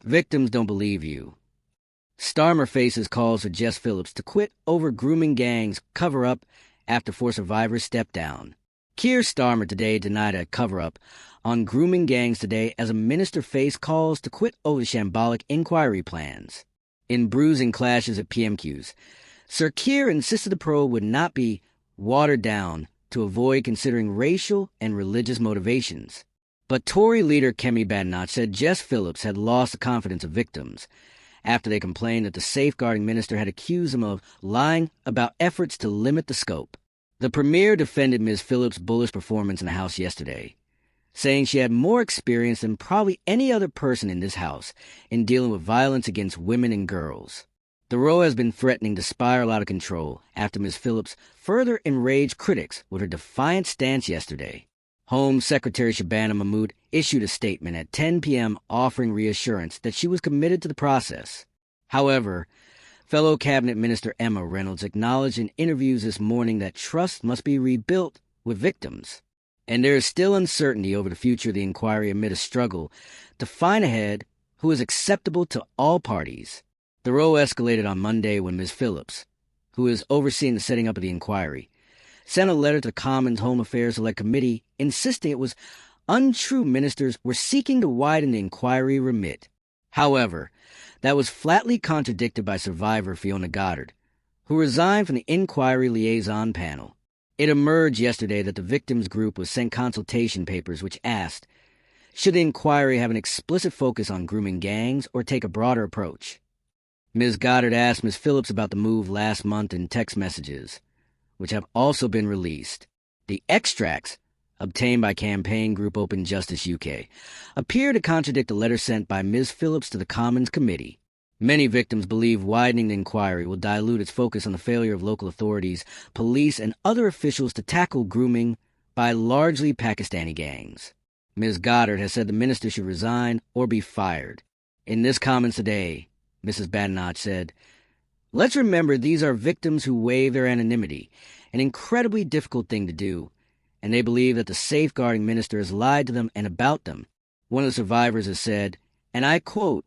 Victims don't believe you. Starmer faces calls for Jess Phillips to quit over grooming gangs cover-up after four survivors step down. Keir Starmer today denied a cover-up on grooming gangs today as a minister faced calls to quit over shambolic inquiry plans. In bruising clashes at PMQs, Sir Keir insisted the probe would not be watered down to avoid considering racial and religious motivations. But Tory leader Kemi Badenoch said Jess Phillips had lost the confidence of victims after they complained that the safeguarding minister had accused them of lying about efforts to limit the scope. The Premier defended Ms. Phillips' bullish performance in the House yesterday, saying she had more experience than probably any other person in this House in dealing with violence against women and girls. The row has been threatening to spiral out of control after Ms. Phillips further enraged critics with her defiant stance yesterday. Home Secretary Shabana Mahmood issued a statement at 10 p.m. offering reassurance that she was committed to the process. However, fellow Cabinet Minister Emma Reynolds acknowledged in interviews this morning that trust must be rebuilt with victims, and there is still uncertainty over the future of the inquiry amid a struggle to find a head who is acceptable to all parties. The row escalated on Monday when Ms. Phillips, who is overseeing the setting up of the inquiry, sent a letter to the Commons Home Affairs Select Committee insisting it was untrue ministers were seeking to widen the inquiry remit. However, that was flatly contradicted by survivor Fiona Goddard, who resigned from the inquiry liaison panel. It emerged yesterday that the victims group was sent consultation papers which asked, should the inquiry have an explicit focus on grooming gangs or take a broader approach? Ms. Goddard asked Ms. Phillips about the move last month in text messages, which have also been released. The extracts, obtained by campaign group Open Justice UK, appear to contradict a letter sent by Ms. Phillips to the Commons Committee. Many victims believe widening the inquiry will dilute its focus on the failure of local authorities, police, and other officials to tackle grooming by largely Pakistani gangs. Ms. Goddard has said the minister should resign or be fired. In this Commons today, Mrs. Badenoch said, let's remember these are victims who waive their anonymity, an incredibly difficult thing to do, and they believe that the safeguarding minister has lied to them and about them. One of the survivors has said, and I quote,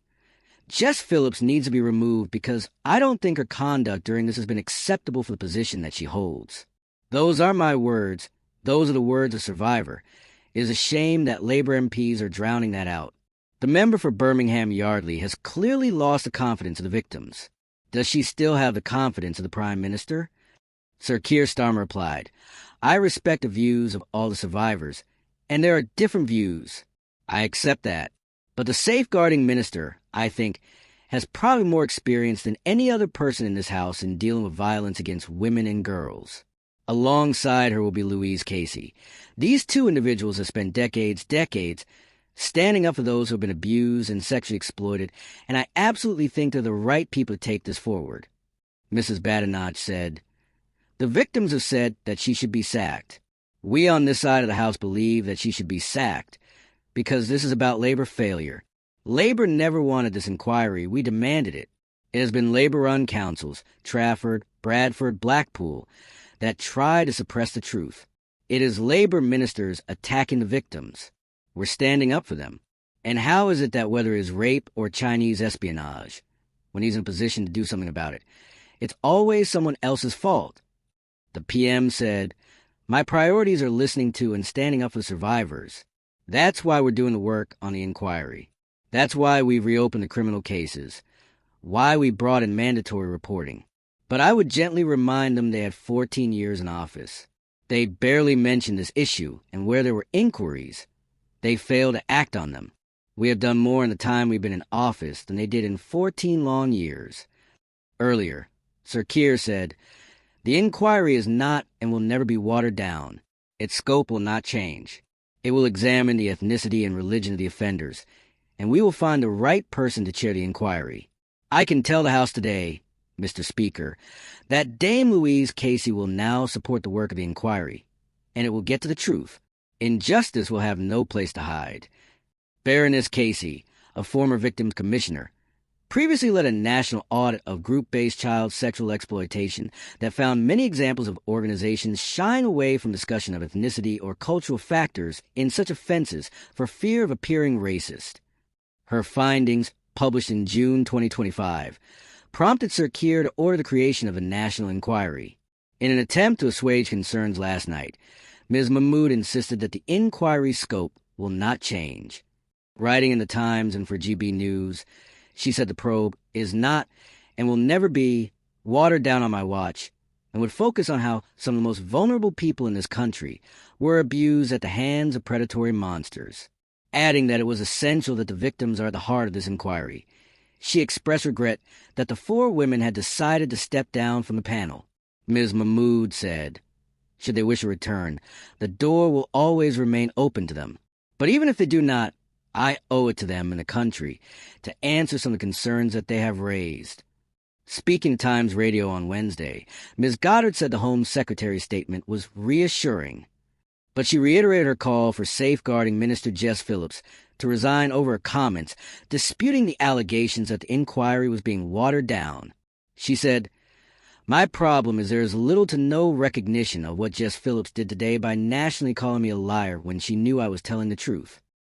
Jess Phillips needs to be removed because I don't think her conduct during this has been acceptable for the position that she holds. Those aren't my words. Those are the words of survivor. It is a shame that Labour MPs are drowning that out. The member for Birmingham Yardley has clearly lost the confidence of the victims. Does she still have the confidence of the Prime Minister? Sir Keir Starmer replied, I respect the views of all the survivors, and there are different views. I accept that. But the safeguarding minister, I think, has probably more experience than any other person in this House in dealing with violence against women and girls. Alongside her will be Louise Casey. These two individuals have spent decades, standing up for those who have been abused and sexually exploited, and I absolutely think they're the right people to take this forward. Mrs. Badenoch said, the victims have said that she should be sacked. We on this side of the House believe that she should be sacked because this is about Labour failure. Labour never wanted this inquiry. We demanded it. It has been Labour-run councils, Trafford, Bradford, Blackpool, that try to suppress the truth. It is Labour ministers attacking the victims. We're standing up for them. And how is it that whether it is rape or Chinese espionage, when he's in a position to do something about it, it's always someone else's fault? The PM said, my priorities are listening to and standing up for survivors. That's why we're doing the work on the inquiry. That's why we've reopened the criminal cases. Why we brought in mandatory reporting. But I would gently remind them they had 14 years in office. They barely mentioned this issue, and where there were inquiries, they failed to act on them. We have done more in the time we've been in office than they did in 14 long years. Earlier, Sir Keir said, the inquiry is not and will never be watered down. Its scope will not change. It will examine the ethnicity and religion of the offenders, and we will find the right person to chair the inquiry. I can tell the House today, Mr. Speaker, that Dame Louise Casey will now support the work of the inquiry, and it will get to the truth. Injustice will have no place to hide. Baroness Casey, a former victims commissioner, previously led a national audit of group-based child sexual exploitation that found many examples of organizations shying away from discussion of ethnicity or cultural factors in such offenses for fear of appearing racist. Her findings published in June 2025, prompted Sir Keir to order the creation of a national inquiry. In an attempt to assuage concerns last night, Ms. Mahmood insisted that the inquiry's scope will not change. Writing in the Times and for GB News, she said the probe is not and will never be watered down on my watch, and would focus on how some of the most vulnerable people in this country were abused at the hands of predatory monsters. Adding that it was essential that the victims are at the heart of this inquiry, she expressed regret that the 4 women had decided to step down from the panel. Ms. Mahmood said, should they wish a return, the door will always remain open to them. But even if they do not, I owe it to them and the country to answer some of the concerns that they have raised. Speaking to Times Radio on Wednesday, Ms. Goddard said the Home Secretary's statement was reassuring, but she reiterated her call for safeguarding Minister Jess Phillips to resign over her comments, disputing the allegations that the inquiry was being watered down. She said, my problem is there is little to no recognition of what Jess Phillips did today by nationally calling me a liar when she knew I was telling the truth.